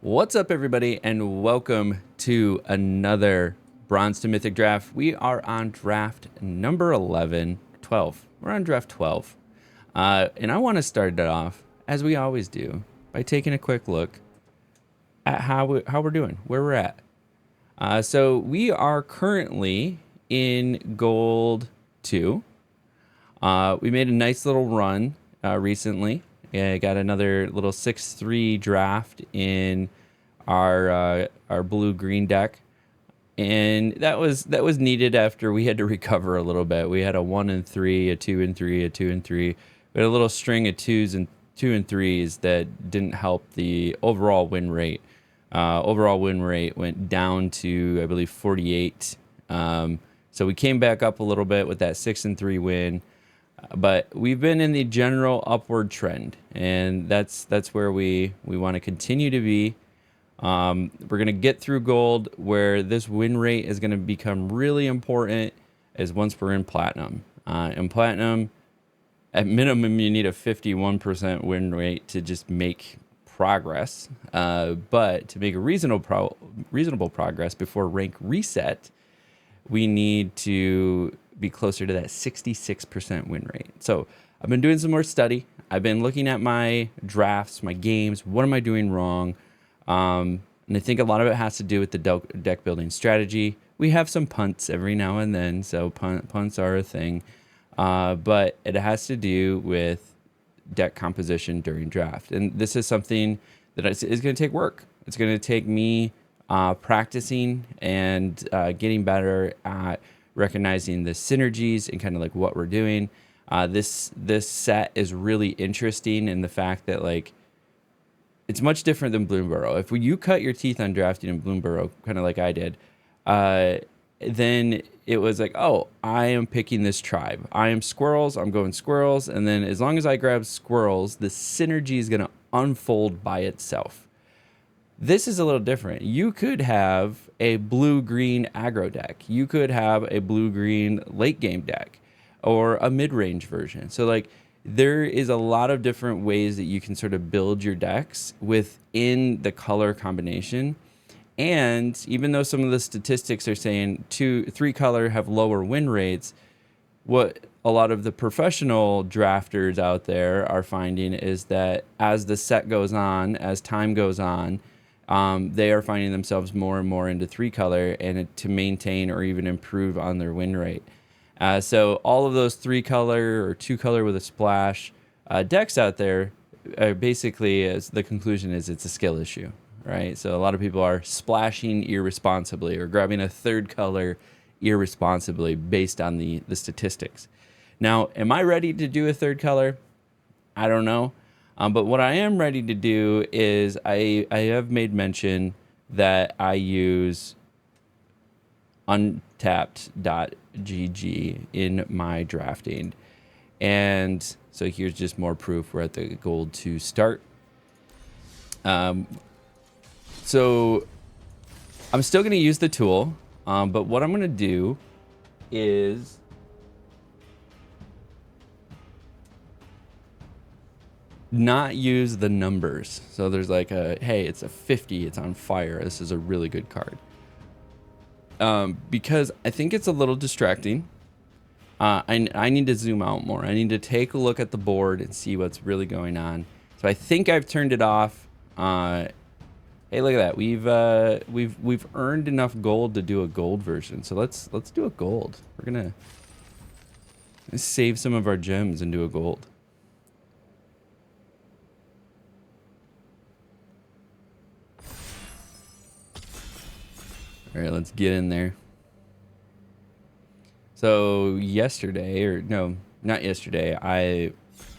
What's up, everybody, and welcome to another Bronze to Mythic draft. We are on draft number 11, 12. We're on draft 12. And I want to start it off, as we always do, by taking a quick look at how we're doing, where we're at. So we are currently in Gold 2. We made a nice little run recently. Got another little 6-3 draft in our blue-green deck, and that was needed after we had to recover a little bit. We had a 1 and 3, a 2 and 3, a 2 and 3. We had a little string of 2s and 2 and 3s that didn't help the overall win rate. Overall win rate went down to, I believe, 48. So we came back up a little bit with that 6 and 3 win. But we've been in the general upward trend, and that's where we want to continue to be. We're going to get through gold, where this win rate is going to become really important as once we're in platinum. In platinum, at minimum, you need a 51% win rate to just make progress. But to make a reasonable progress before rank reset, we need to be closer to that 66% win rate. So I've been doing some more study. I've been looking at my drafts, my games. What am I doing wrong? And I think a lot of it has to do with the deck building strategy. We have some punts every now and then, so punts are a thing. But it has to do with deck composition during draft. And this is something that is going to take work. It's going to take me practicing and getting better at recognizing the synergies and kind of like what we're doing. This set is really interesting in the fact that like it's much different than Bloomburrow. If you cut your teeth on drafting in Bloomburrow, kind of like I did, then it was like, oh, I am picking this tribe. I am squirrels. I'm going squirrels. And then as long as I grab squirrels, the synergy is going to unfold by itself. This is a little different. You could have a blue-green aggro deck. You could have a blue-green late-game deck or a mid-range version. So, like, there is a lot of different ways that you can sort of build your decks within the color combination. And even though some of the statistics are saying 3 color have lower win rates, what a lot of the professional drafters out there are finding is that as the set goes on, as time goes on, they are finding themselves more and more into 3 color and to maintain or even improve on their win rate. So all of those 3 color or 2 color with a splash decks out there are basically, as the conclusion is, it's a skill issue, right? So a lot of people are splashing irresponsibly or grabbing a 3rd color irresponsibly based on the statistics. Now, am I ready to do a 3rd color? I don't know. But what I am ready to do is I have made mention that I use untapped.gg in my drafting. And so here's just more proof. We're at the gold 2 start. So I'm still going to use the tool. But what I'm going to do is not use the numbers. So there's like hey, it's a 50, it's on fire. This is a really good card. Because I think it's a little distracting. I need to zoom out more. I need to take a look at the board and see what's really going on. So I think I've turned it off. Hey, look at that. We've earned enough gold to do a gold version. So let's do a gold. We're gonna save some of our gems and do a gold. All right, let's get in there. So yesterday, or no, not yesterday, I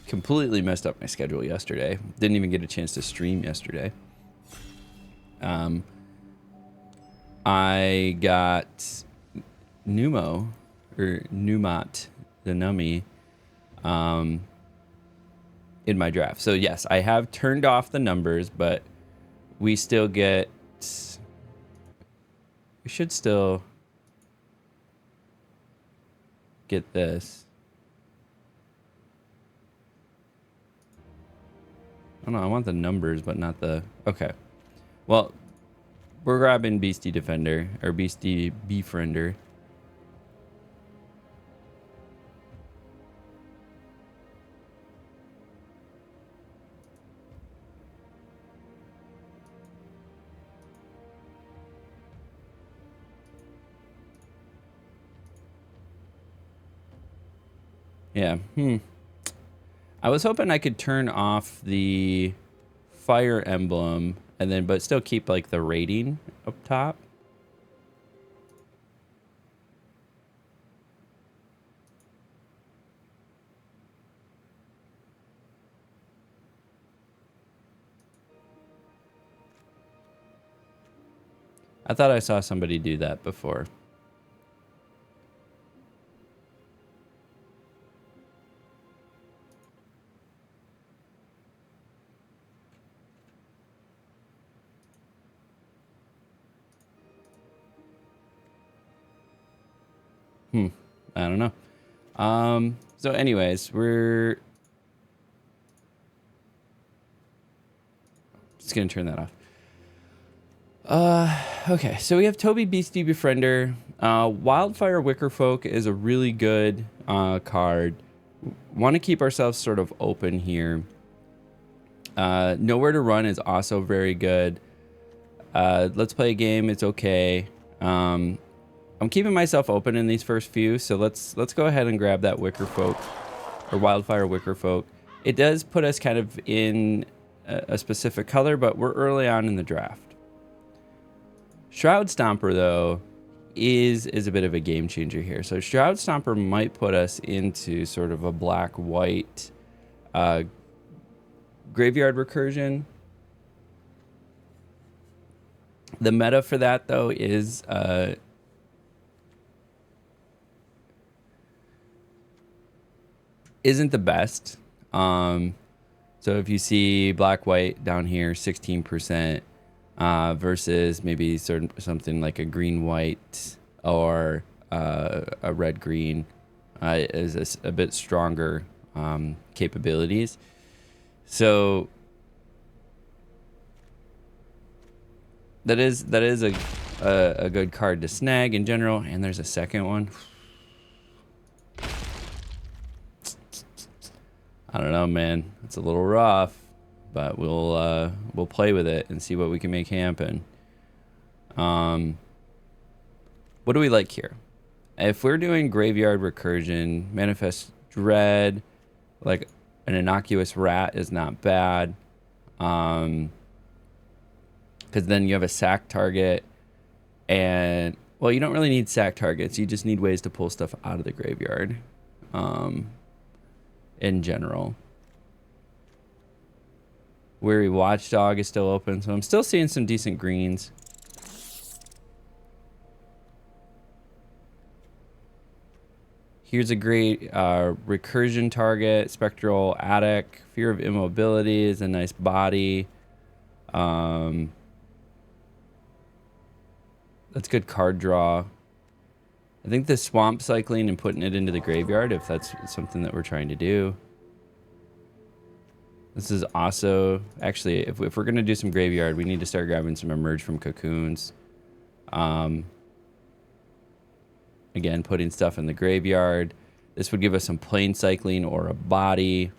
completely messed up my schedule yesterday. Didn't even get a chance to stream yesterday. I got Numo, or Numat, the Nummy, in my draft. So yes, I have turned off the numbers, but we still get... We should still get this. Oh no, I want the numbers, but not the... Okay. Well, we're grabbing Beastie Defender, or Beastie Befriender. Yeah, I was hoping I could turn off the fire emblem and then, but still keep like the rating up top. I thought I saw somebody do that before. I don't know. So anyways, we're just gonna turn that off. Okay, so we have Toby Beastie Befriender. Wildfire Wickerfolk is a really good card. Want to keep ourselves sort of open here. Nowhere to Run is also very good. Let's Play a Game, it's okay. I'm keeping myself open in these first few, so let's go ahead and grab that Wickerfolk, or Wildfire Wickerfolk. It does put us kind of in a specific color, but we're early on in the draft. Shroud Stomper, though, is a bit of a game changer here. So Shroud Stomper might put us into sort of a black-white graveyard recursion. The meta for that, though, is isn't the best. So if you see black-white down here, 16%. Versus maybe something like a green-white or a red-green is a bit stronger capabilities. So that is a good card to snag in general. And there's a second one. I don't know, man. It's a little rough. But we'll play with it and see what we can make happen. What do we like here? If we're doing Graveyard Recursion, Manifest Dread, like an Innocuous Rat is not bad. Because then you have a sack target. And, well, you don't really need sack targets. You just need ways to pull stuff out of the graveyard. In general. Weary Watchdog is still open, so I'm still seeing some decent greens. Here's a great recursion target. Spectral Attic. Fear of Immobility is a nice body. That's good card draw. I think the Swamp Cycling and putting it into the graveyard, if that's something that we're trying to do. This is also, actually, if we're going to do some graveyard, we need to start grabbing some Emerge from Cocoons. Again, putting stuff in the graveyard. This would give us some Plane Cycling or a body.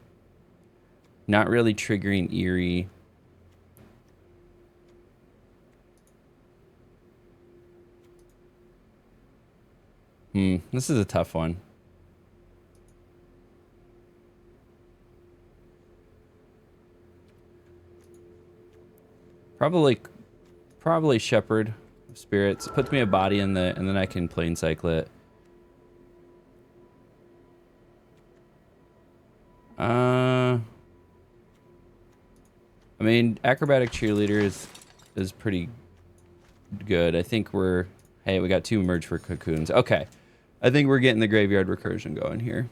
Not really triggering Eerie. This is a tough one. Probably Shepherd of Spirits. Puts me a body in the, and then I can Plane Cycle it. I mean, Acrobatic Cheerleader is pretty good. I think hey, we got 2 Emerge for Cocoons. Okay. I think we're getting the Graveyard Recursion going here.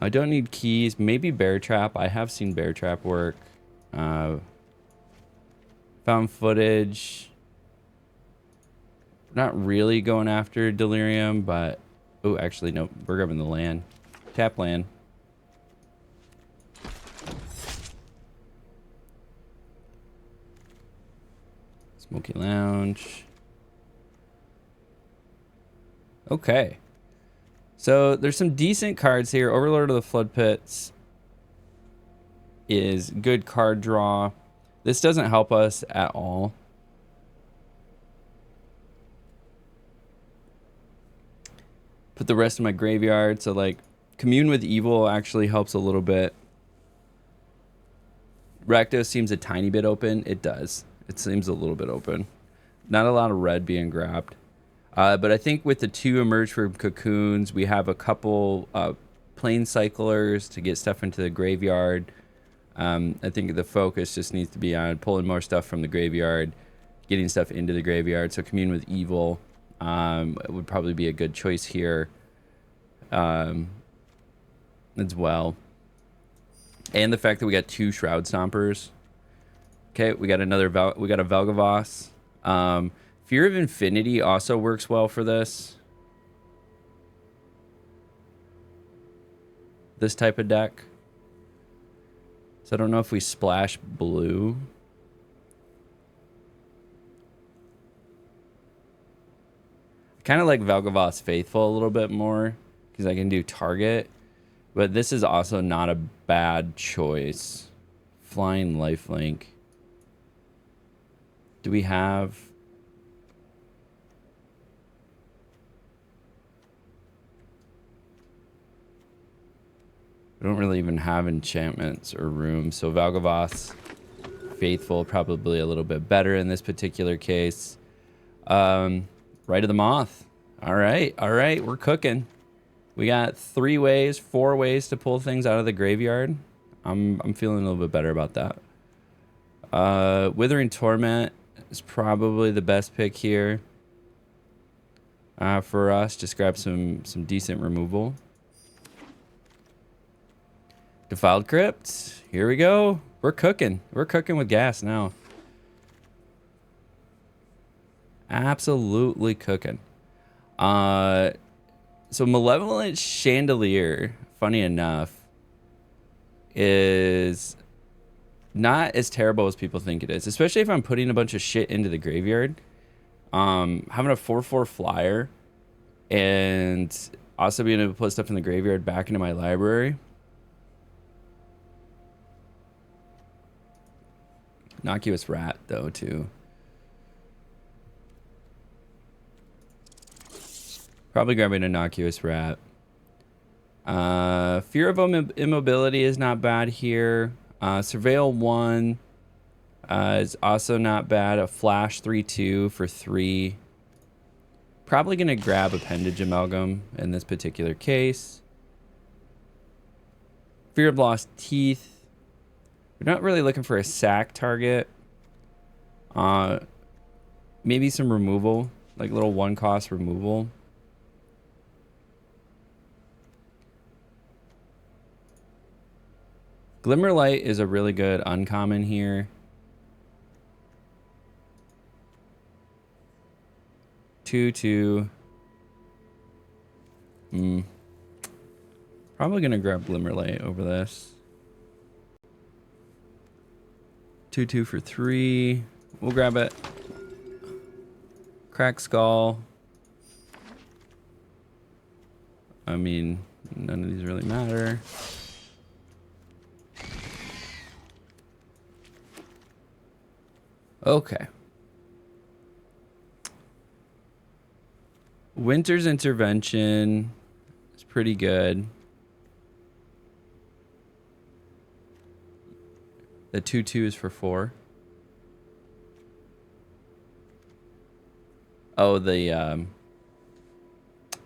I don't need keys. Maybe Bear Trap. I have seen Bear Trap work. Found Footage. Not really going after Delirium, but... Oh, actually, no. We're grabbing the land. Tap land. Smoky Lounge. Okay. So there's some decent cards here. Overlord of the Flood Pits is good card draw. This doesn't help us at all. Put the rest of my graveyard. So like Commune with Evil actually helps a little bit. Rakdos seems a tiny bit open. It does. It seems a little bit open. Not a lot of red being grabbed. But I think with the 2 Emerge from Cocoons, we have a couple Plane Cyclers to get stuff into the graveyard. I think the focus just needs to be on pulling more stuff from the graveyard, getting stuff into the graveyard. So Commune with Evil would probably be a good choice here as well. And the fact that we got 2 Shroud Stompers. Okay, we got another we got a Vel'Gavos. Fear of Infinity also works well for this type of deck. So I don't know if we splash blue. I kind of like Vel'Gavos Faithful a little bit more because I can do target. But this is also not a bad choice. Flying Lifelink. Do we have... We don't really even have enchantments or rooms. So Vel'Gavos Faithful probably a little bit better in this particular case. Right of the Moth. All right. We're cooking. We got 3 ways, 4 ways to pull things out of the graveyard. I'm feeling a little bit better about that. Withering Torment is probably the best pick here for us. Just grab some decent removal. Defiled Crypt. Here we go. We're cooking. We're cooking with gas now. Absolutely cooking. So Malevolent Chandelier, funny enough, is not as terrible as people think it is, especially if I'm putting a bunch of shit into the graveyard. Having a 4/4 flyer and also being able to put stuff in the graveyard back into my library. Innocuous Rat, though, too. Probably grabbing Innocuous Rat. Fear of Immobility is not bad here. Surveil 1 is also not bad. A Flash 3/2 for 3. Probably going to grab Appendage Amalgam in this particular case. Fear of Lost Teeth. We're not really looking for a sack target. Maybe some removal, like little 1-cost removal. Glimmerlight is a really good uncommon here. 2/2. Probably gonna grab Glimmerlight over this. 2/2 for 3. We'll grab it. Crack Skull. I mean, none of these really matter. Okay. Winter's Intervention is pretty good. The 2/2 is for 4. Oh, the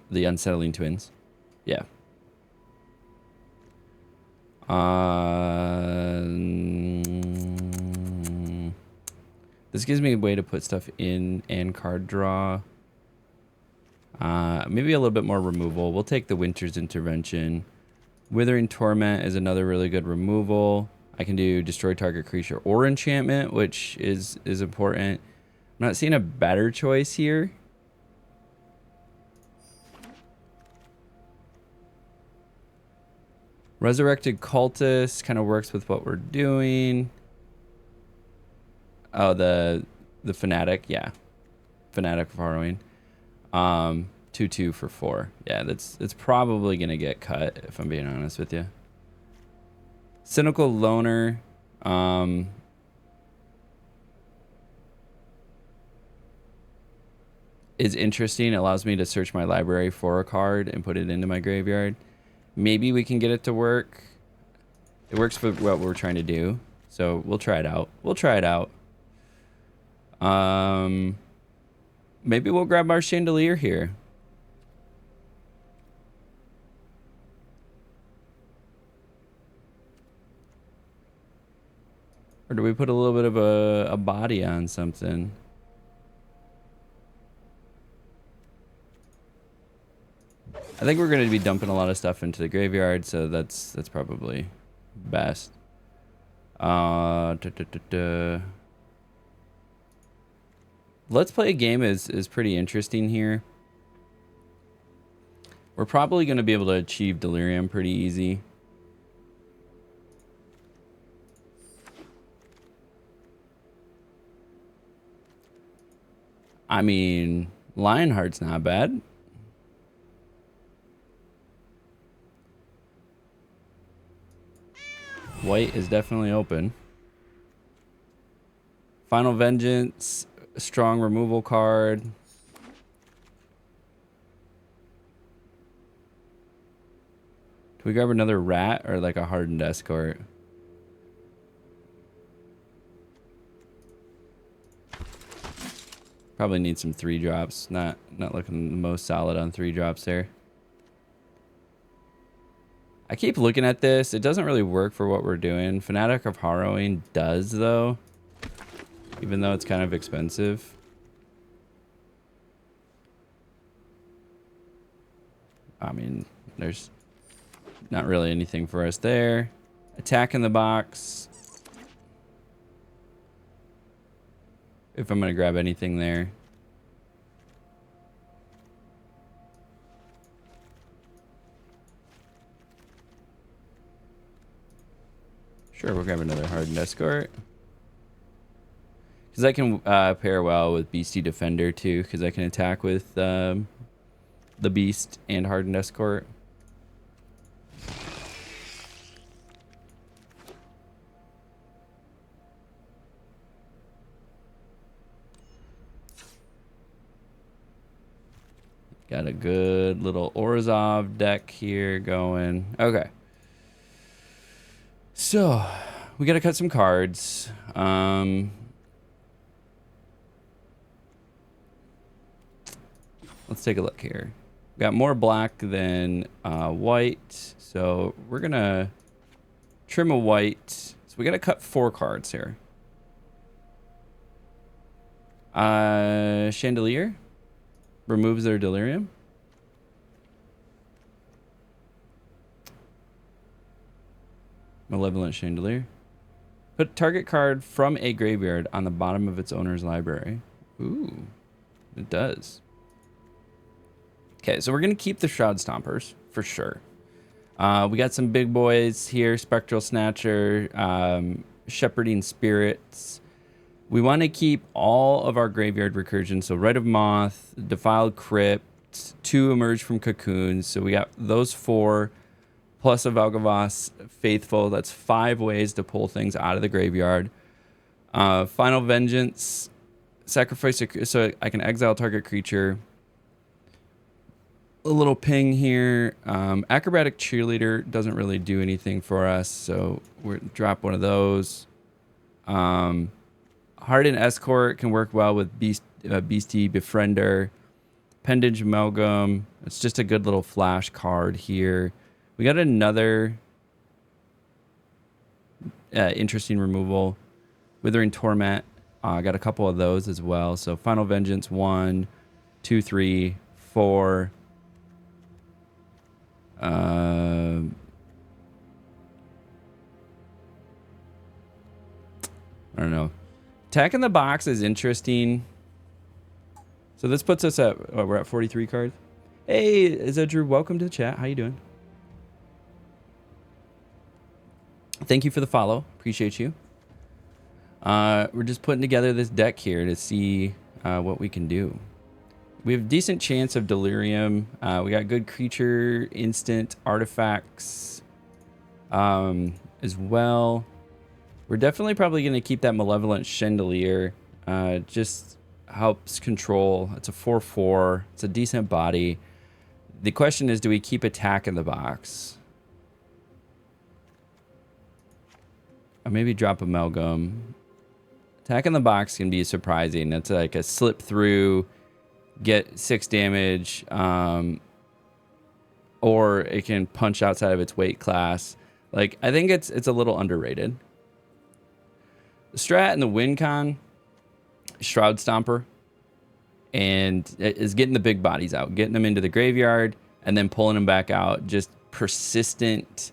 Unsettling Twins. Yeah. This gives me a way to put stuff in and card draw. Maybe a little bit more removal. We'll take the Winter's Intervention. Withering Torment is another really good removal. I can do destroy target creature or enchantment, which is important. I'm not seeing a better choice here. Resurrected Cultist kind of works with what we're doing. Oh, the The Fanatic, yeah. Fanatic of Harrowing. 2/2 for 4. Yeah, it's probably gonna get cut if I'm being honest with you. Cynical Loner. Is interesting. It allows me to search my library for a card and put it into my graveyard. Maybe we can get it to work. It works for what we're trying to do. So we'll try it out. We'll try it out. Maybe we'll grab our Chandelier here. Or do we put a little bit of a body on something? I think we're going to be dumping a lot of stuff into the graveyard, so that's probably best. Let's Play a Game is pretty interesting here. We're probably going to be able to achieve Delirium pretty easy. I mean, Lionheart's not bad. White is definitely open. Final Vengeance, strong removal card. Do we grab another rat or like a hardened escort? Probably need some 3-drops. Not looking the most solid on 3-drops there. I keep looking at this. It doesn't really work for what we're doing. Fanatic of Harrowing does, though. Even though it's kind of expensive. I mean, there's not really anything for us there. Attack in the box. If I'm going to grab anything there. Sure, we'll grab another Hardened Escort. Because I can pair well with Beastie Defender too, because I can attack with the Beast and Hardened Escort. Got a good little Orzhov deck here going. Okay. So, we got to cut some cards. Let's take a look here. We got more black than white. So, we're going to trim a white. So, we got to cut 4 cards here. Chandelier removes their Delirium. Malevolent Chandelier. Put target card from a graveyard on the bottom of its owner's library. Ooh, it does. Okay, so we're going to keep the Shroud Stompers for sure. We got some big boys here. Spectral Snatcher, Shepherding Spirits. We want to keep all of our graveyard recursions. So Rite of Moth, Defiled Crypt, 2 Emerge from Cocoons. So we got those 4. Plus a Valgavas Faithful. That's 5 ways to pull things out of the graveyard. Final Vengeance. Sacrifice so I can exile target creature. A little ping here. Acrobatic Cheerleader doesn't really do anything for us, so we're drop one of those. Hardened Escort can work well with Beastie Befriender. Pendage Amalgam. It's just a good little flash card here. We got another interesting removal. Withering Torment. I got a couple of those as well. So Final Vengeance 1, 2, 3, 4. I don't know. Attack in the box is interesting. So this puts us at, we're at 43 cards. Hey, is that Drew? Welcome to the chat. How you doing? Thank you for the follow. Appreciate you. We're just putting together this deck here to see what we can do. We have a decent chance of Delirium. We got good creature, instant, artifacts as well. We're definitely probably going to keep that Malevolent Chandelier. Just helps control. It's a 4/4. It's a decent body. The question is, do we keep attack in the box? Or maybe drop Amalgam. Attack in the box can be surprising. It's like a slip through, get 6 damage, or it can punch outside of its weight class. Like, I think it's a little underrated. The strat and the win con, Shroud Stomper, and it is getting the big bodies out, getting them into the graveyard, and then pulling them back out. Just persistent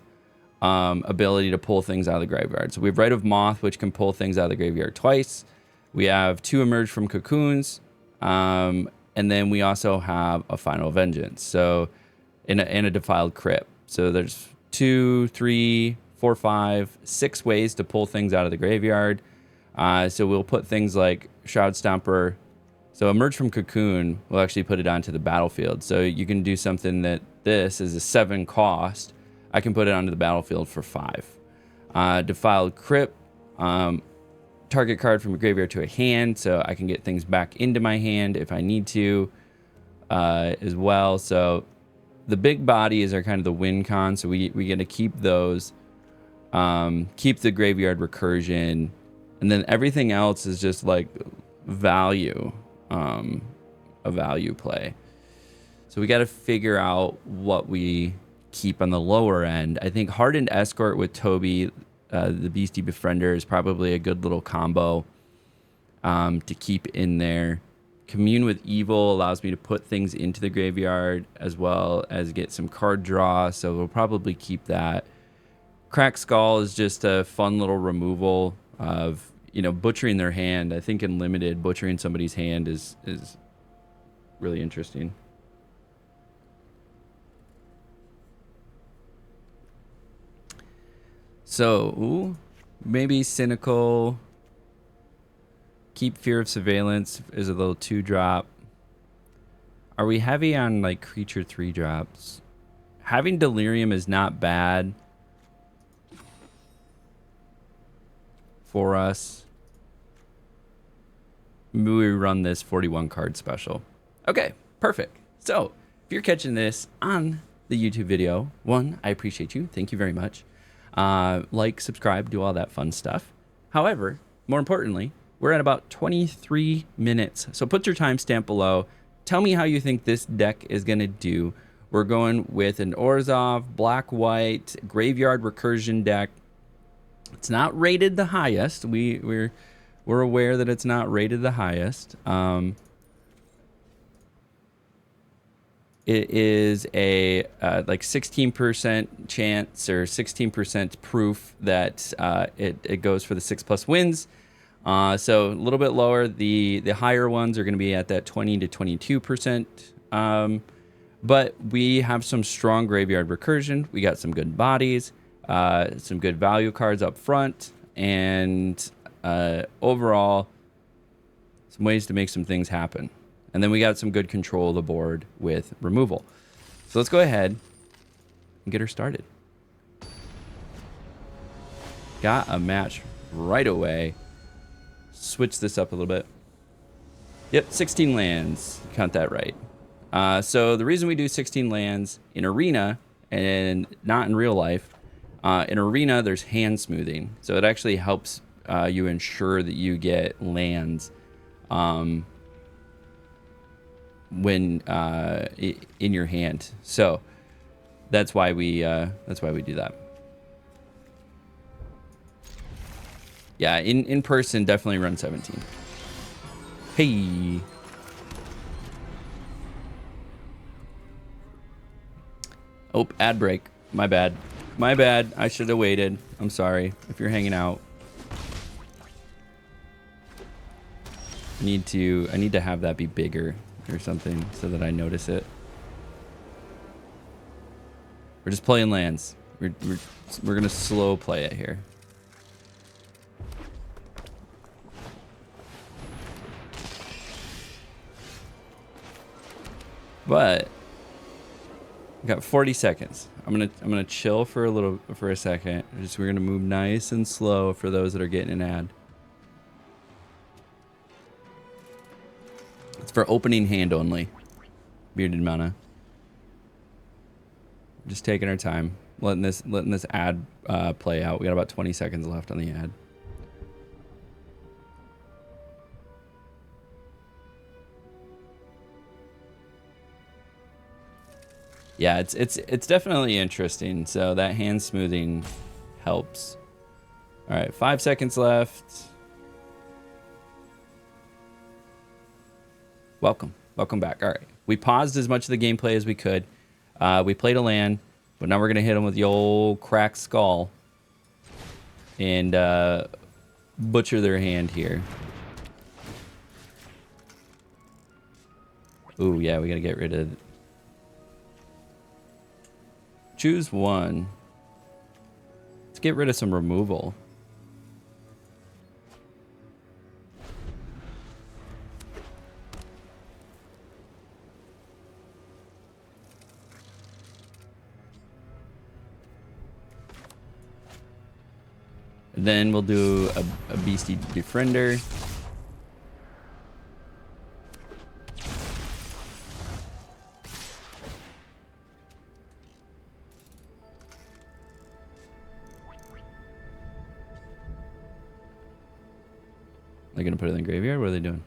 ability to pull things out of the graveyard. So we have Rite of Moth, which can pull things out of the graveyard twice. We have 2 Emerge from Cocoons, and then we also have a Final Vengeance. So in a Defiled Crypt. So there's 2, 3, 4, 5, 6 ways to pull things out of the graveyard. So we'll put things like Shroud Stomper. So Emerge from Cocoon, we'll actually put it onto the battlefield. So you can do something that this is a 7 cost. I can put it onto the battlefield for 5. Defiled Crypt, target card from a graveyard to a hand, so I can get things back into my hand if I need to as well. So the big bodies are kind of the win con, so we get to keep those, keep the graveyard recursion, and then everything else is just like value, a value play. So we got to figure out what we keep on the lower end. I think Hardened Escort with Toby, the Beastie Befriender, is probably a good little combo to keep in there. Commune with Evil allows me to put things into the graveyard as well as get some card draw, so we'll probably keep that. Crack Skull is just a fun little removal of, you know, butchering their hand. I think in Limited, butchering somebody's hand is really interesting. So, maybe Cynical. Keep Fear of Surveillance is a little 2-drop. Are we heavy on, like, creature 3-drops? Having Delirium is not bad for us. Maybe we run this 41 card special. Okay, perfect. So, if you're catching this on the YouTube video, one, I appreciate you. Thank you very much. Like, subscribe, do all that fun stuff. However, more importantly, we're at about 23 minutes. So put your timestamp below. Tell me how you think this deck is going to do. We're going with an Orzhov, black-white, graveyard recursion deck. It's not rated the highest. We're aware that it's not rated the highest. It is a like 16% chance or 16% proof that it goes for the 6+ wins. So a little bit lower. The higher ones are going to be at that 20 to 22%. But we have some strong graveyard recursion. We got some good bodies, some good value cards up front, and overall, some ways to make some things happen. And then we got some good control of the board with removal. So let's go ahead and get her started. Got a match right away. Switch this up a little bit. Yep, 16 lands. Count that right. So the reason we do 16 lands in Arena and not in real life, in Arena there's hand smoothing. So it actually helps you ensure that you get lands when in your hand. So that's why we do that. Yeah, in person, definitely run 17. Hey. Oh, ad break. My bad. My bad. I should have waited. I'm sorry if you're hanging out. I need to have that be bigger or something so that I notice it. We're just playing lands. We're gonna slow play it here. But we got 40 seconds. I'm gonna chill for a second. We're gonna move nice and slow for those that are getting an ad. It's for opening hand only. Bearded mana. Just taking our time, letting this ad play out. We got about 20 seconds left on the ad. Yeah, it's definitely interesting. So that hand smoothing helps. All right, 5 seconds left. Welcome back. All right, we paused as much of the gameplay as we could. We played a land, but now we're gonna hit them with the old cracked skull and butcher their hand here. Ooh, yeah, we gotta get rid of. Choose one. Let's get rid of some removal. Then we'll do a beastie befriender. They're gonna put it in the graveyard. What are they doing?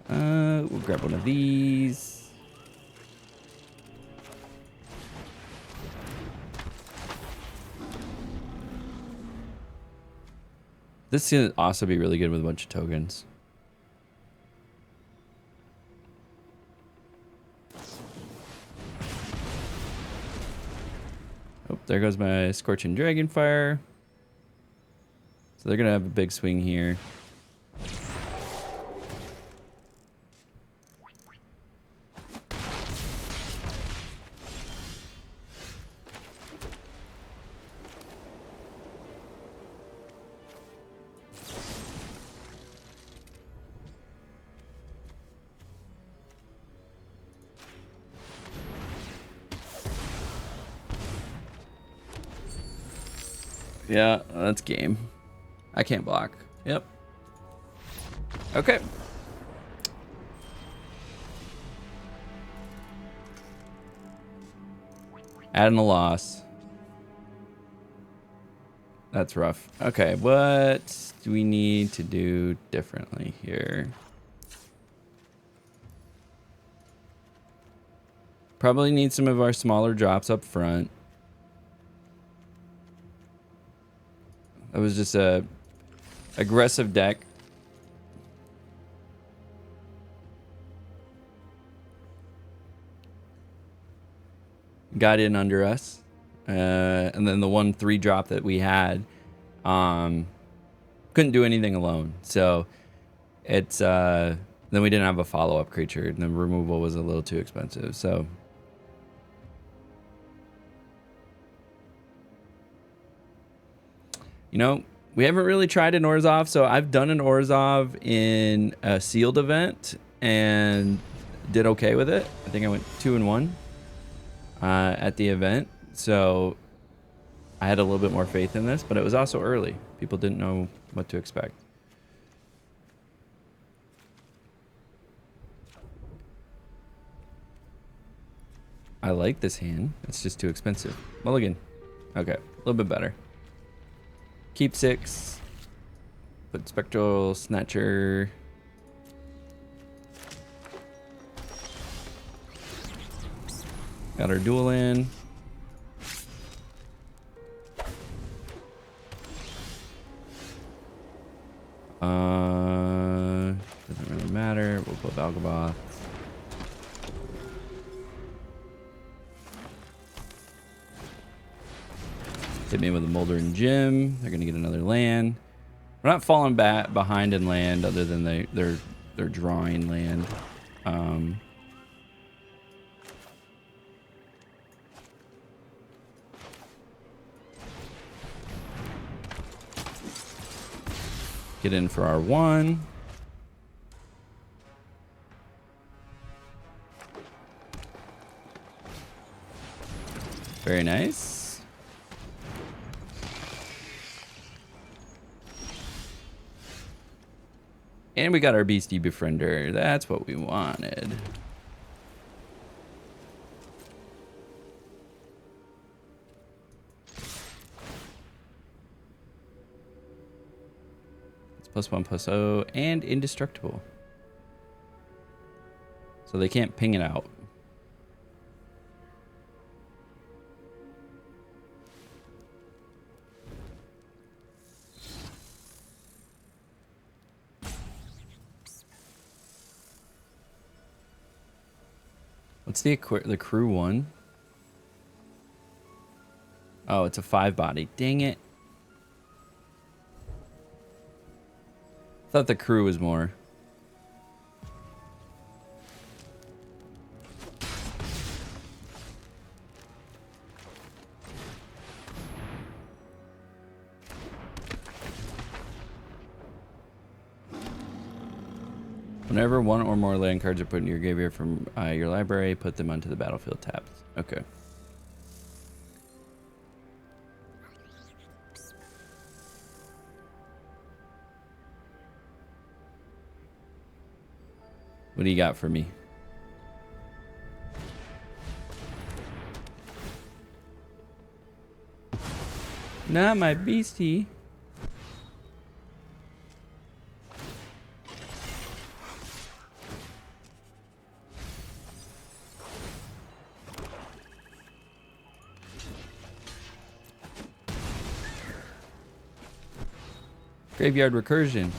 We'll grab one of these. This can also be really good with a bunch of tokens. Oh, there goes my Scorching Dragonfire. So they're gonna have a big swing here. Yeah, that's game. I can't block. Yep. Okay. Adding a loss. That's rough. Okay, what do we need to do differently here? Probably need some of our smaller drops up front. That was just a aggressive deck. Got in under us. And then the 1/3 drop that we had couldn't do anything alone. So it's then we didn't have a follow-up creature, and the removal was a little too expensive. So you know, we haven't really tried an Orzhov, so I've done an Orzhov in a sealed event and did okay with it. I think I went 2-1 at the event, so I had a little bit more faith in this, but it was also early. People didn't know what to expect. I like this hand. It's just too expensive. Mulligan. Okay, a little bit better. Keep 6. Put Spectral Snatcher. Got our dual in. Doesn't really matter. We'll put Valgaboth. Hit me with a Moldering Gem. They're gonna get another land. We're not falling back behind in land, other than they're drawing land. Get in for our 1. Very nice. And we got our Beastie Befriender. That's what we wanted. It's +1/+0 and indestructible. So they can't ping it out. What's the crew one? Oh, it's a 5-body. Dang it. Thought the crew was more. Whenever 1 or more land cards are put in your graveyard from your library, put them onto the battlefield tapped. Okay. What do you got for me? Not my beastie. Graveyard recursion.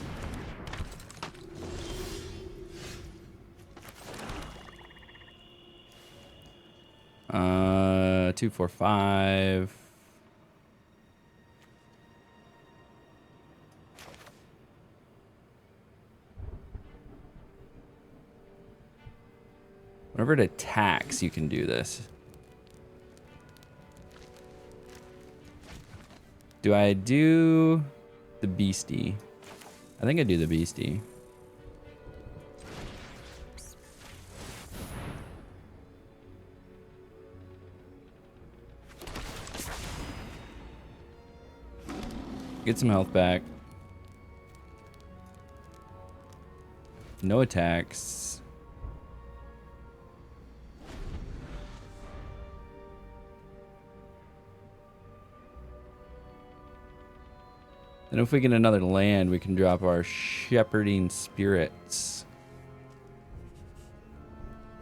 Uh, 2, 4, 5. Whenever it attacks, you can do this. Do I do the beastie? I think I do the beastie. Get some health back. No attacks. And if we get another land, we can drop our Shepherding Spirits.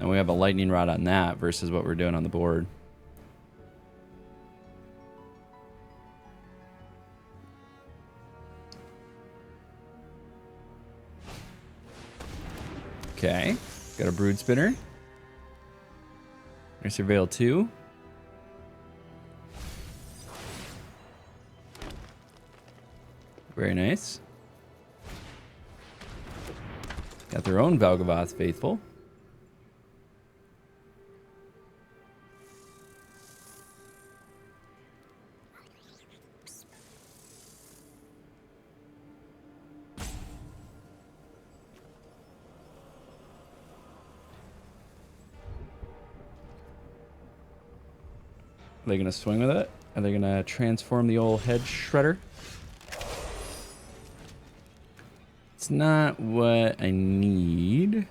And we have a lightning rod on that versus what we're doing on the board. Okay, got a Brood Spinner. There's Surveil 2. Very nice. Got their own Valgavoth Faithful. Are they going to swing with it? Are they going to transform the old head shredder? It's not what I need.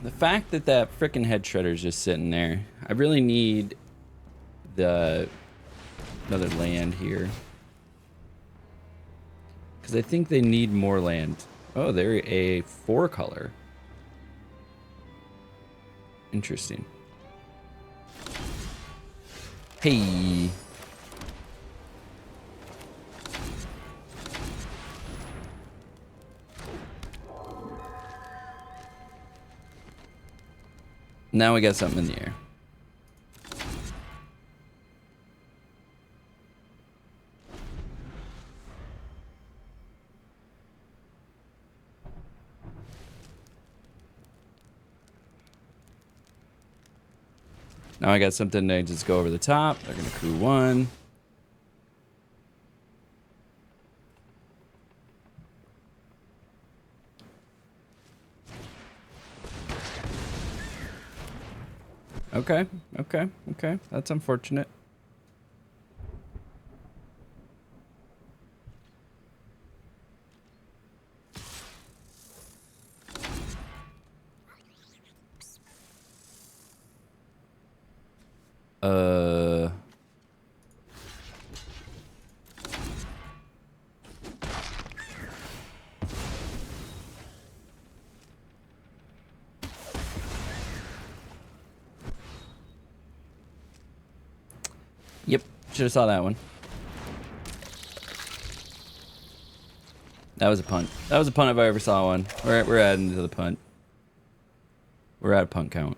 The fact that that frickin' head shredder's just sitting there, I really need the another land here. Because I think they need more land. Oh, they're a 4-color. Interesting. Hey. Now we got something in the air. Now I got something to just go over the top. They're going to crew 1. Okay, okay, okay. That's unfortunate. Yep, should have saw that one. That was a punt. That was a punt if I ever saw one. We're adding to the punt. We're at punt count.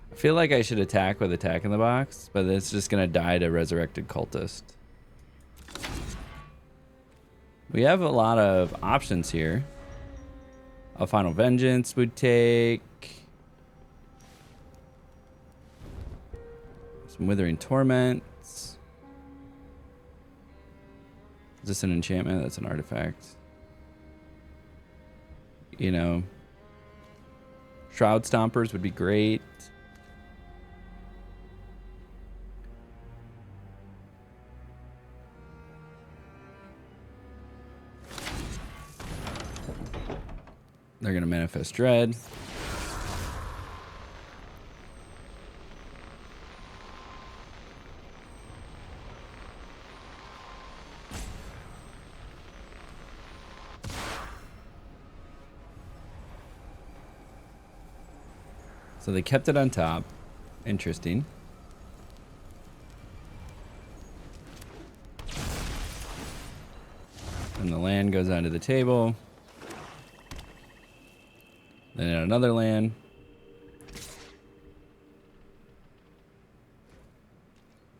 I feel like I should attack with Attack in the Box, but it's just gonna die to Resurrected Cultist. We have a lot of options here. A Final Vengeance would take. Some Withering Torments. Is this an enchantment? That's an artifact. You know, Shroud Stompers would be great. They're going to Manifest Dread. So they kept it on top. Interesting. And the land goes onto the table. Then another land.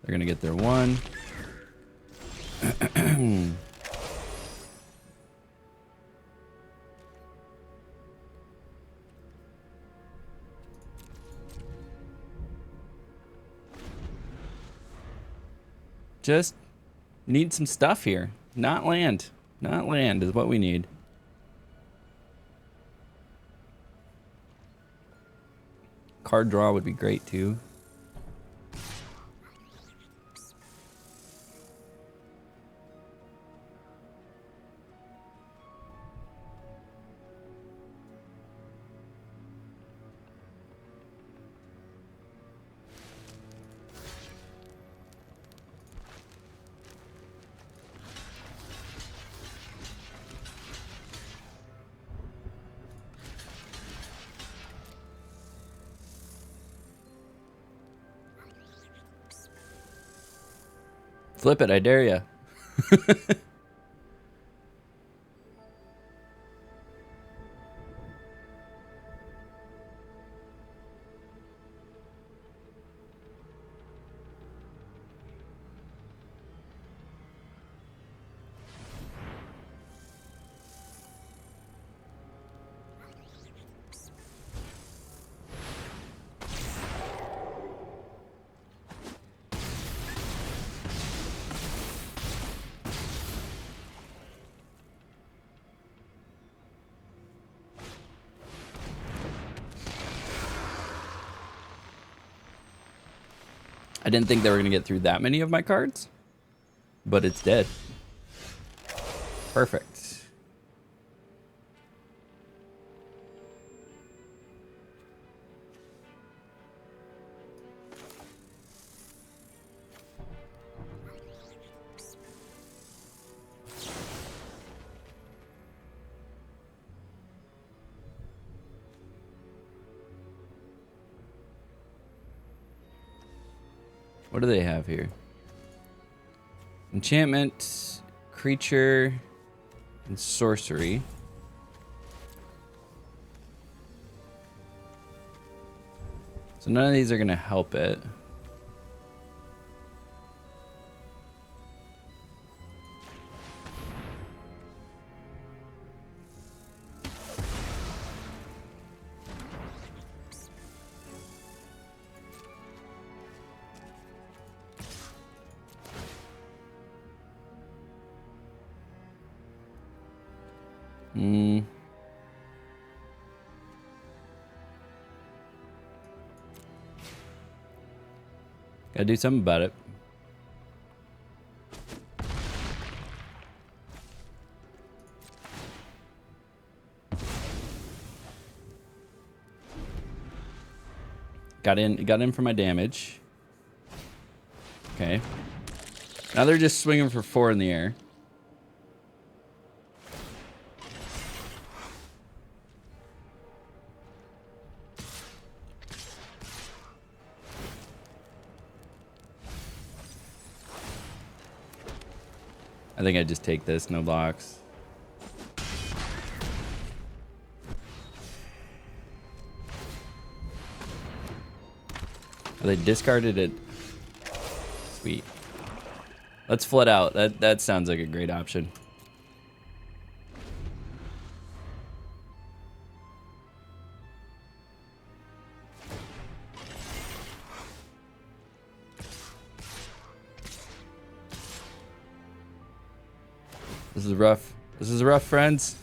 They're going to get their 1. Just need some stuff here. Not land. Not land is what we need. Card draw would be great too. Flip it, I dare ya. I didn't think they were going to get through that many of my cards, but it's dead. Perfect. What do they have here? Enchantment, creature, and sorcery. So none of these are going to help it. Gotta do something about it. Got in for my damage. Okay. Now they're just swinging for 4 in the air. I think I just take this, no blocks. Oh, they discarded it. Sweet. Let's flood out. That sounds like a great option. This is rough. This is rough, friends.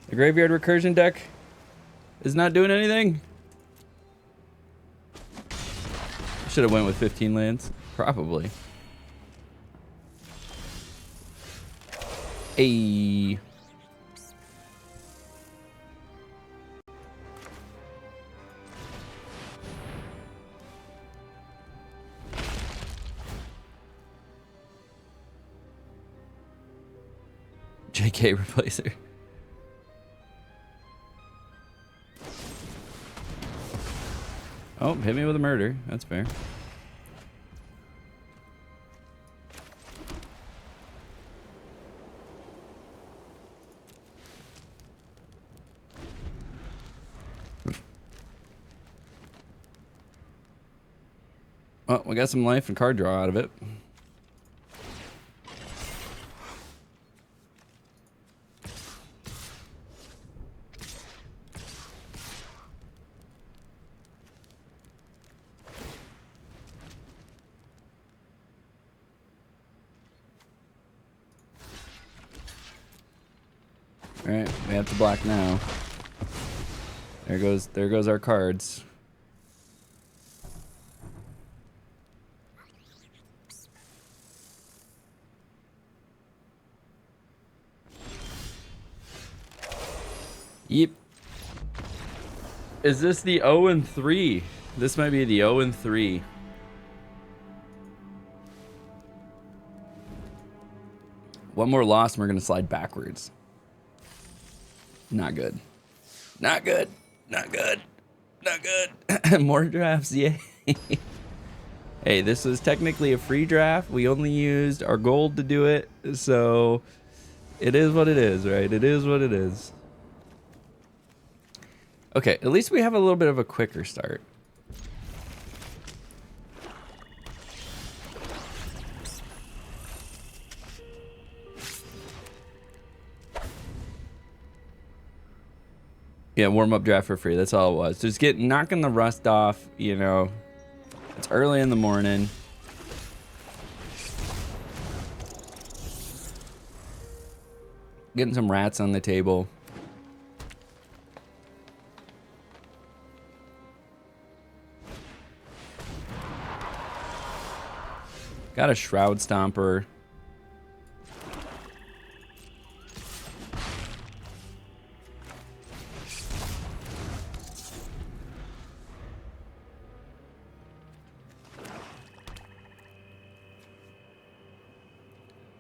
The graveyard recursion deck is not doing anything. Should have went with 15 lands. Probably. Hey. JK replacer. Oh, hit me with a murder. That's fair. Well, we got some life and card draw out of it. All right, we have to block now. There goes our cards. Yep. Is this the 0-3? This might be the 0-3. One more loss and we're gonna slide backwards. Not good. Not good. Not good. Not good. More drafts, yay. Hey, this was technically a free draft. We only used our gold to do it, so it is what it is, right? It is what it is. Okay, at least we have a little bit of a quicker start. Yeah, warm-up draft for free. That's all it was. Just knocking the rust off, you know. It's early in the morning. Getting some rats on the table. Got a Shroud Stomper.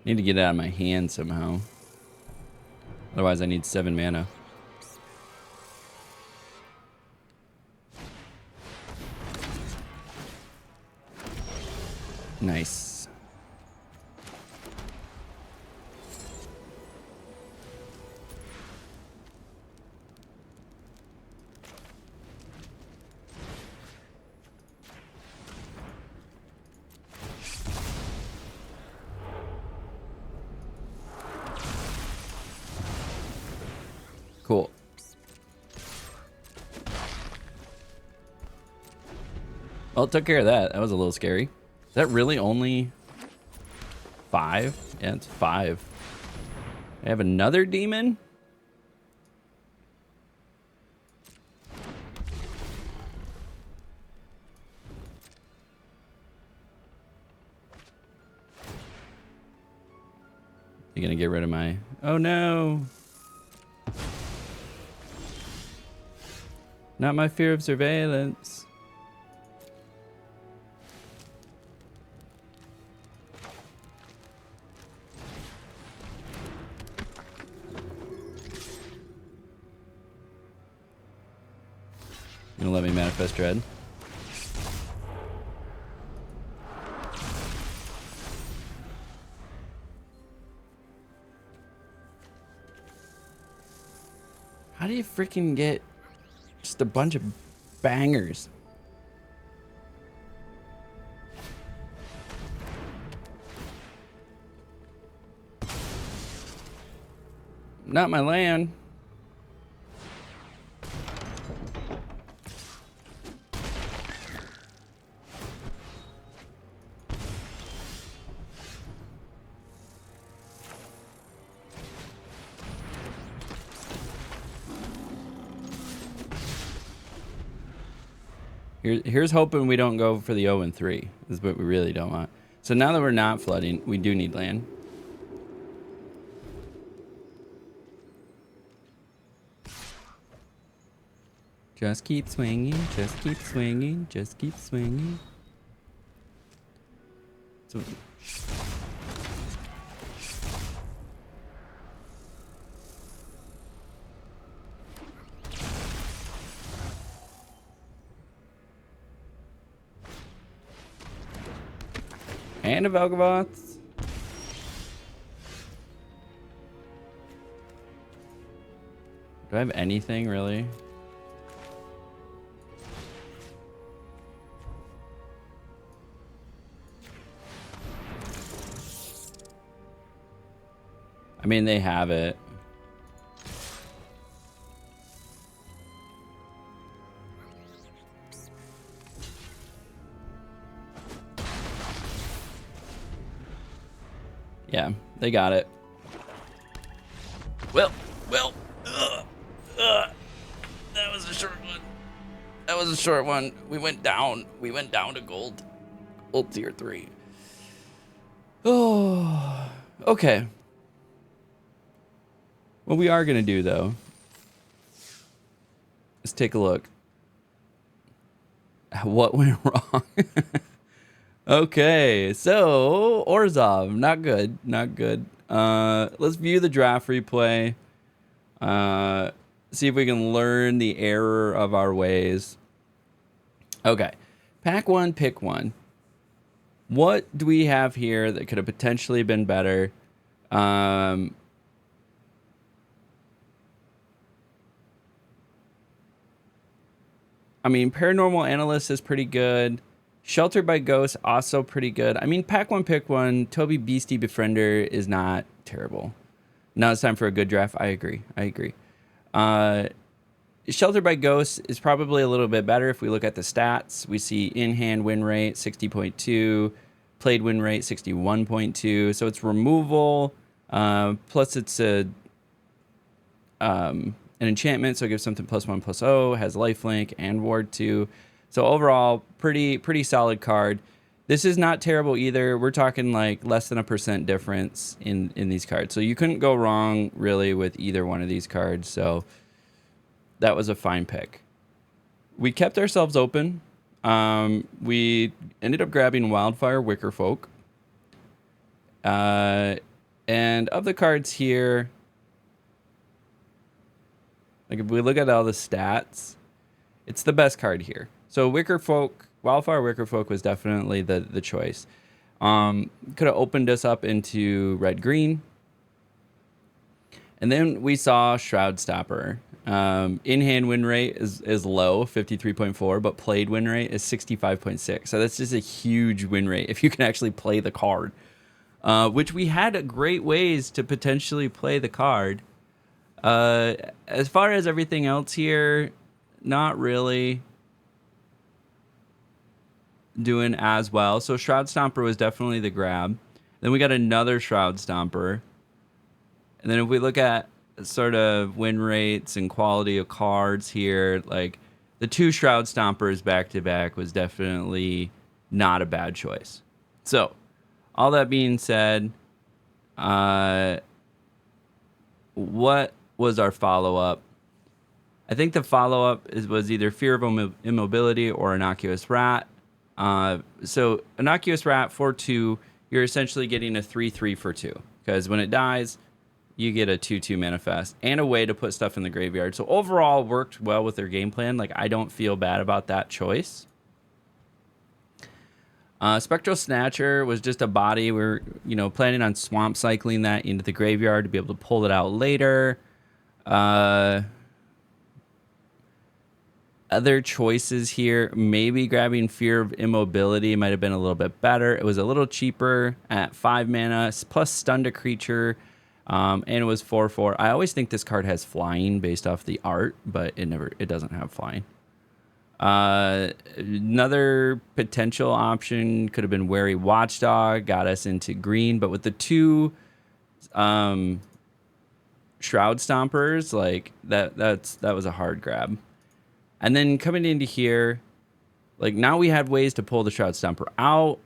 Need to get it out of my hand somehow. Otherwise, I need 7 mana. Nice. Cool. Well, it took care of that. That was a little scary. Is that really only 5? Yeah, it's 5. I have another demon? You gonna get rid of my... Oh no! Not my fear of surveillance. You gonna let me manifest dread? How do you freaking get just a bunch of bangers? Not my land. Here's hoping we don't go for the 0 and 3. This is what we really don't want. So now that we're not flooding, we do need land. Just keep swinging, just keep swinging, just keep swinging. So, and a Velgavoth. Do I have anything really? I mean, they have it. Yeah, they got it. Well, that was a short one. That was a short one. We went down. We went down to gold tier 3. Oh, okay. What we are gonna do though is take a look at what went wrong. Okay, so Orzhov, not good, not good. Let's view the draft replay. See if we can learn the error of our ways. Okay, pack 1, pick 1. What do we have here that could have potentially been better? I mean, Paranormal Analyst is pretty good. Sheltered by Ghosts, also pretty good. I mean, pack 1, pick 1. Toby Beastie Befriender is not terrible. Now it's time for a good draft. I agree. Sheltered by Ghosts is probably a little bit better if we look at the stats. We see in-hand win rate, 60.2. Played win rate, 61.2. So it's removal. Plus it's an enchantment, so it gives something +1/+0. Has lifelink and ward 2. So overall, pretty solid card. This is not terrible either. We're talking like less than a % difference in these cards. So you couldn't go wrong really with either one of these cards. So that was a fine pick. We kept ourselves open. We ended up grabbing Wildfire Wickerfolk. And of the cards here, like if we look at all the stats, it's the best card here. So Wildfire Wickerfolk was definitely the choice. Could have opened us up into red-green. And then we saw Shroud Stopper. In-hand win rate is low, 53.4, but played win rate is 65.6. So that's just a huge win rate if you can actually play the card. Which we had great ways to potentially play the card. As far as everything else here, not really doing as well. So Shroud Stomper was definitely the grab. Then we got another Shroud Stomper. And then if we look at sort of win rates and quality of cards here, like the 2 Shroud Stompers back to back was definitely not a bad choice. So all that being said, what was our follow-up? I think the follow-up was either Fear of Immobility or Innocuous Rat. So Innocuous Rat for 2, you're essentially getting a 3/3 for 2. Because when it dies, you get a 2/2 manifest and a way to put stuff in the graveyard. So overall, worked well with their game plan. Like, I don't feel bad about that choice. Spectral Snatcher was just a body. We're, planning on swamp cycling that into the graveyard to be able to pull it out later. Other choices here, maybe grabbing Fear of Immobility might have been a little bit better. It was a little cheaper at 5 mana, plus stunned a creature, and it was 4/4. I always think this card has flying based off the art, but it doesn't have flying. Another potential option could have been Wary Watchdog, got us into green, but with the 2 Shroud Stompers, like that was a hard grab. And then coming into here, like now we had ways to pull the Shroud Stomper out.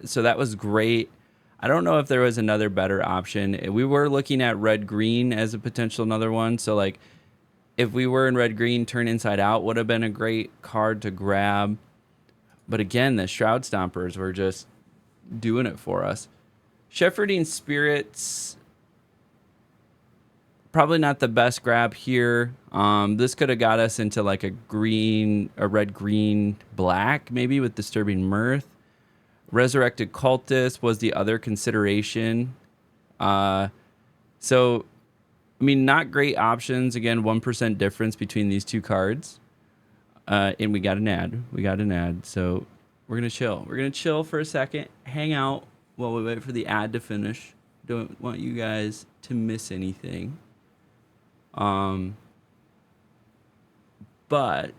So that was great. I don't know if there was another better option. We were looking at red-green as a potential another one. So like if we were in red-green, turn inside out would have been a great card to grab. But again, the Shroud Stompers were just doing it for us. Shepherding Spirits, probably not the best grab here. This could have got us into like a red-green black, maybe with Disturbing Mirth. Resurrected Cultist was the other consideration. So, I mean, not great options. Again, 1% difference between these 2 cards. And we got an ad. So we're going to chill. We're going to chill for a second, hang out while we wait for the ad to finish. Don't want you guys to miss anything. But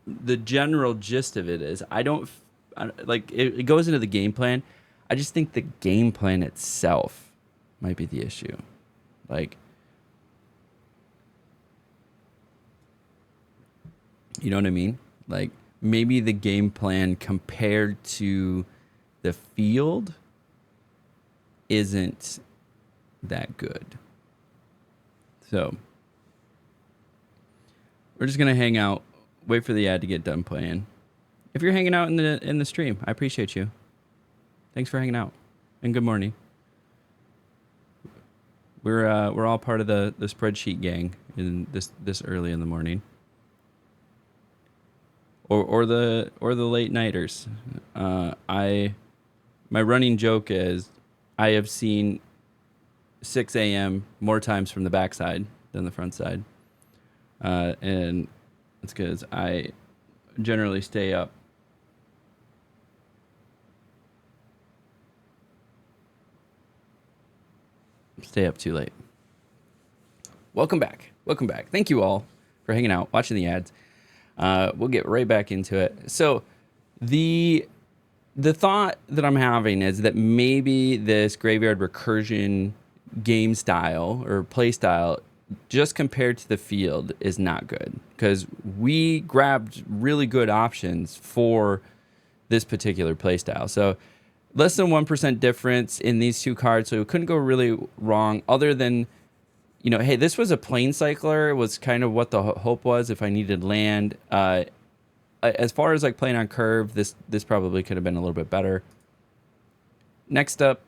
the general gist of it is it goes into the game plan. I just think the game plan itself might be the issue. Like, you know what I mean? Like, maybe the game plan compared to the field isn't that good. So we're just gonna hang out, wait for the ad to get done playing. If you're hanging out in the stream, I appreciate you. Thanks for hanging out, and good morning. We're all part of the spreadsheet gang in this early in the morning, or the late nighters. My running joke is I have seen 6 a.m. more times from the backside than the front side. And it's because I generally stay up too late. Welcome back. Thank you all for hanging out, watching the ads. We'll get right back into it. So the thought that I'm having is that maybe this graveyard recursion game style or play style, just compared to the field, is not good, because we grabbed really good options for this particular play style. So less than 1% difference in these 2 cards, so it couldn't go really wrong, other than, hey, this was a plane cycler, was kind of what the hope was if I needed land. As far as like playing on curve, this probably could have been a little bit better. Next up,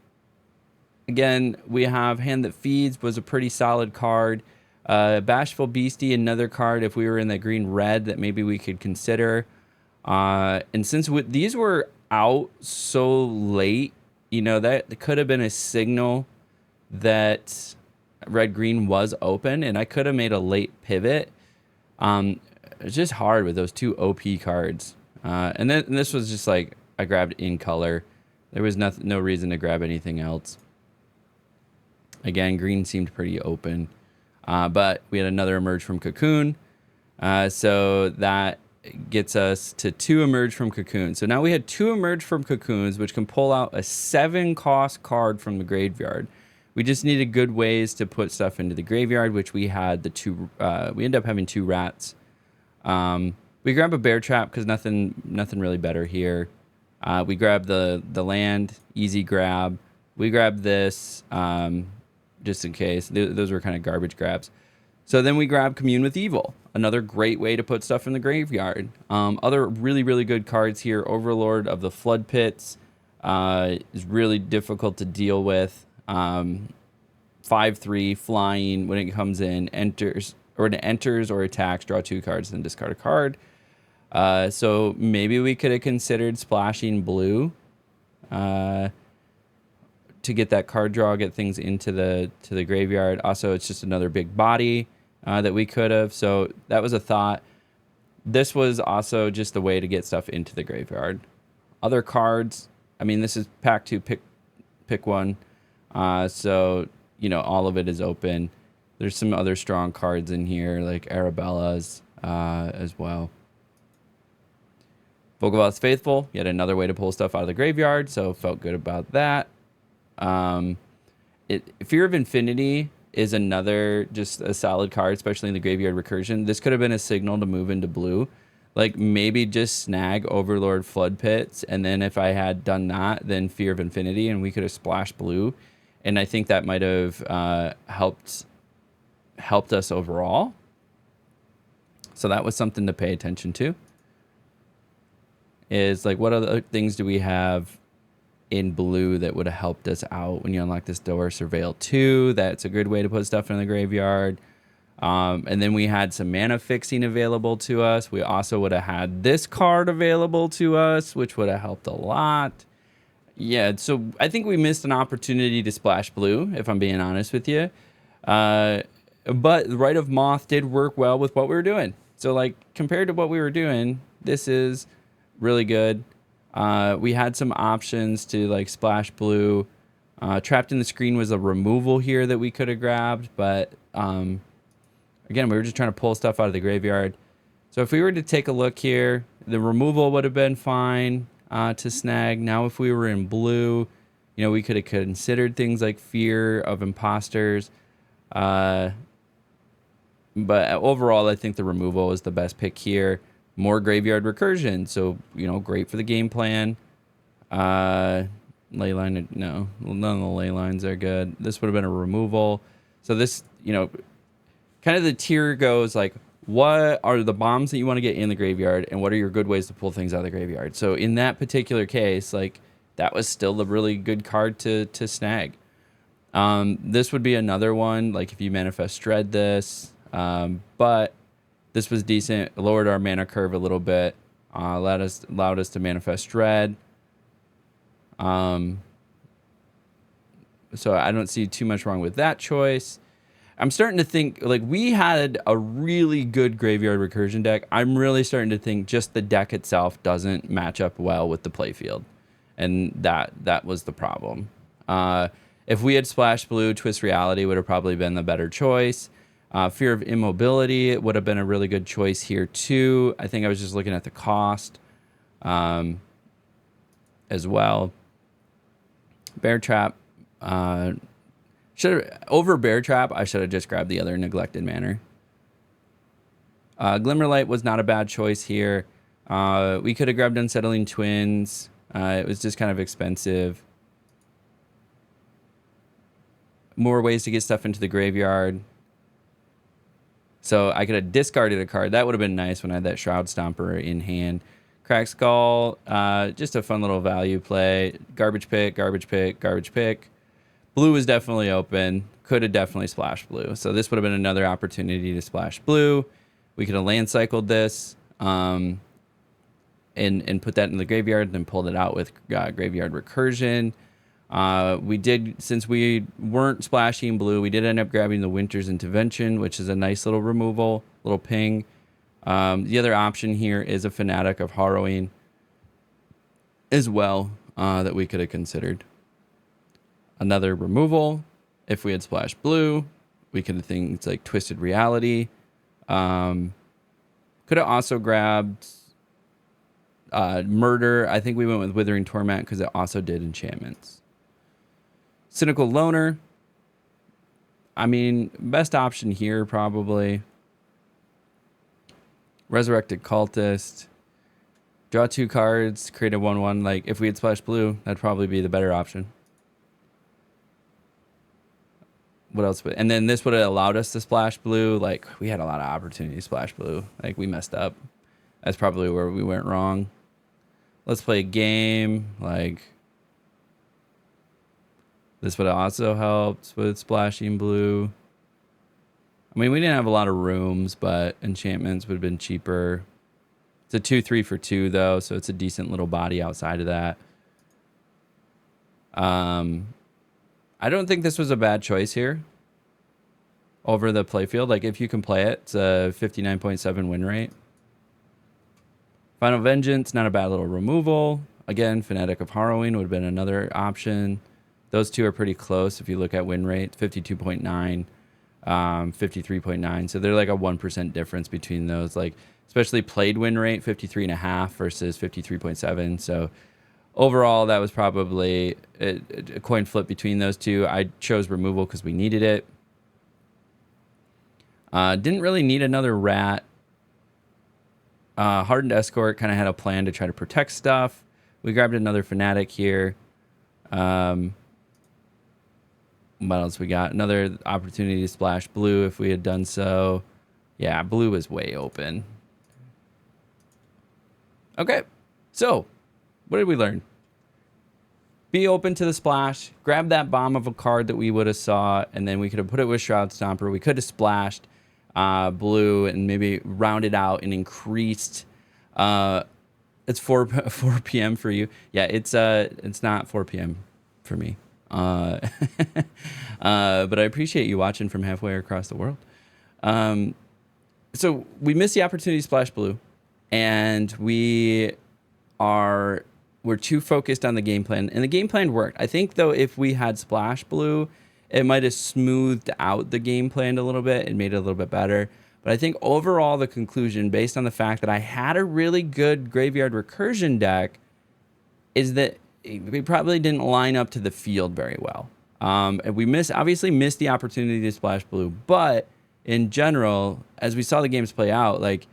again, we have Hand That Feeds, was a pretty solid card. Bashful Beastie, another card if we were in the green-red that maybe we could consider. And since these were out so late, you know, that could have been a signal that red-green was open, and I could have made a late pivot. It's just hard with those two OP cards. And this was just like I grabbed in color. There was no reason to grab anything else. Again, green seemed pretty open. But we had another emerge from Cocoon. So that gets us to 2 emerge from Cocoon. So now we had 2 emerge from Cocoons, which can pull out a 7-cost card from the graveyard. We just needed good ways to put stuff into the graveyard, which we had the 2. We ended up having 2 rats. We grab a bear trap because nothing really better here. We grab the land, easy grab. We grab this just in case. Those were kind of garbage grabs. So then we grab Commune with Evil, another great way to put stuff in the graveyard. Other really, really good cards here. Overlord of the Flood Pits is really difficult to deal with. 5/3 flying when it comes in, enters or attacks, draw 2 cards, then discard a card. So maybe we could have considered splashing blue to get that card draw, get things into the graveyard. Also, it's just another big body that we could have. So that was a thought. This was also just the way to get stuff into the graveyard. Other cards, I mean, this is pack 2, pick one. So, you know, all of it is open. There's some other strong cards in here, like Arabella's as well. Vogelvoth's Faithful, yet another way to pull stuff out of the graveyard, so felt good about that. Fear of Infinity is another just a solid card, especially in the graveyard recursion. This could have been a signal to move into blue. Like maybe just snag Overlord Flood Pits, and then if I had done that, then Fear of Infinity, and we could have splashed blue. And I think that might have helped us overall. So that was something to pay attention to. Is like, what other things do we have in blue that would have helped us out when you unlock this door? Surveil 2, that's a good way to put stuff in the graveyard. And then we had some mana fixing available to us. We also would have had this card available to us, which would have helped a lot. Yeah, so I think we missed an opportunity to splash blue, if I'm being honest with you. But Rite of Moth did work well with what we were doing. So, like, compared to what we were doing, this is really good. We had some options to, like, splash blue. Trapped in the Screen was a removal here that we could have grabbed. But, again, we were just trying to pull stuff out of the graveyard. So if we were to take a look here, the removal would have been fine. To snag. Now if we were in blue, you know, we could have considered things like Fear of Imposters. But overall, I think the removal is the best pick here. More graveyard recursion, so, you know, great for the game plan. Leyline, no, none of the ley lines are good. This would have been a removal. So this, you know, kind of the tier goes like, what are the bombs that you want to get in the graveyard, and what are your good ways to pull things out of the graveyard? So in that particular case, like, that was still a really good card to snag. This would be another one, like if you Manifest Dread this, but this was decent. Lowered our mana curve a little bit, allowed us to Manifest Dread. So I don't see too much wrong with that choice. I'm starting to think, like, we had a really good graveyard recursion deck. I'm really starting to think just the deck itself doesn't match up well with the playfield. And that was the problem. If we had Splash Blue, Twist Reality would have probably been the better choice. Fear of Immobility, it would have been a really good choice here too. I think I was just looking at the cost as well. Bear Trap, over Bear Trap, I should have just grabbed the other Neglected Manor. Glimmerlight was not a bad choice here. We could have grabbed Unsettling Twins. It was just kind of expensive. More ways to get stuff into the graveyard. So I could have discarded a card. That would have been nice when I had that Shroud Stomper in hand. Crack Skull, just a fun little value play. Garbage pick, garbage pick, garbage pick. Blue was definitely open. Could have definitely splashed blue. So this would have been another opportunity to splash blue. We could have land cycled this and put that in the graveyard and then pulled it out with graveyard recursion. We did, since we weren't splashing blue, we did end up grabbing the Winter's Intervention, which is a nice little removal, little ping. The other option here is a Fanatic of Harrowing as well that we could have considered. Another removal, if we had splashed blue, we could have things like Twisted Reality. Could have also grabbed Murder. I think we went with Withering Torment because it also did enchantments. Cynical Loner. I mean, best option here probably. Resurrected Cultist. Draw 2 cards, create a 1/1. Like, if we had splashed blue, that'd probably be the better option. What else? And then this would have allowed us to splash blue. Like, we had a lot of opportunity to splash blue. Like, we messed up. That's probably where we went wrong. Let's play a game. Like, this would have also helped with splashing blue. I mean, we didn't have a lot of rooms, but enchantments would have been cheaper. It's a 2/3 for 2, though, so it's a decent little body outside of that. I don't think this was a bad choice here over the playfield. Like, if you can play it, it's a 59.7 win rate. Final Vengeance, not a bad little removal. Again, Fanatic of Harrowing would have been another option. Those two are pretty close if you look at win rate, 52.9, 53.9. So they're like a 1% difference between those. Like, especially played win rate, 53.5 versus 53.7. So overall, that was probably a coin flip between those two. I chose removal because we needed it. Didn't really need another rat. Hardened Escort kind of had a plan to try to protect stuff. We grabbed another Fanatic here. What else we got? Another opportunity to splash blue if we had done so. Yeah, blue was way open. Okay, so what did we learn? Be open to the splash. Grab that bomb of a card that we would have saw, and then we could have put it with Shroud Stomper. We could have splashed blue and maybe rounded out and increased. It's 4 p.m. for you. Yeah, it's not 4 p.m. for me. But I appreciate you watching from halfway across the world. So we missed the opportunity to splash blue, and we're too focused on the game plan, and the game plan worked. I think, though, if we had splash blue, it might have smoothed out the game plan a little bit and made it a little bit better. But I think overall, the conclusion, based on the fact that I had a really good graveyard recursion deck, is that we probably didn't line up to the field very well. And we obviously missed the opportunity to splash blue. But in general, as we saw the games play out, like,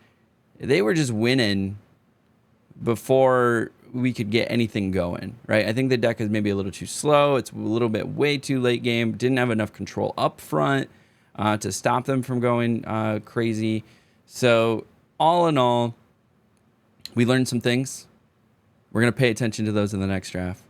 they were just winning before we could get anything going, right? I think the deck is maybe a little too slow. It's a little bit way too late game. Didn't have enough control up front to stop them from going crazy. So all in all, we learned some things. We're going to pay attention to those in the next draft.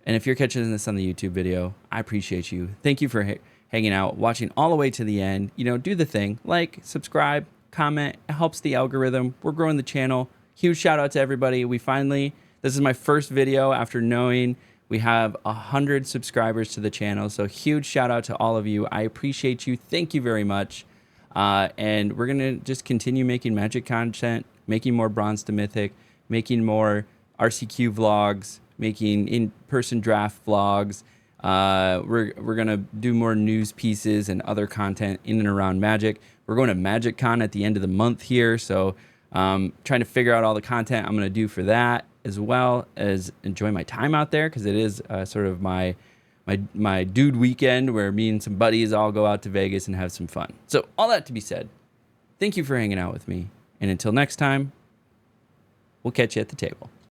And if you're catching this on the YouTube video, I appreciate you. Thank you for hanging out, watching all the way to the end. You know, do the thing. Like, subscribe, comment. It helps the algorithm. We're growing the channel. Huge shout out to everybody. This is my first video after knowing we have 100 subscribers to the channel. So huge shout out to all of you. I appreciate you. Thank you very much. And we're going to just continue making Magic content, making more Bronze to Mythic, making more RCQ vlogs, making in-person draft vlogs. We're going to do more news pieces and other content in and around Magic. We're going to Magic Con at the end of the month here. So trying to figure out all the content I'm going to do for that, as well as enjoy my time out there, because it is sort of my dude weekend where me and some buddies all go out to Vegas and have some fun. So all that to be said, thank you for hanging out with me. And until next time, we'll catch you at the table.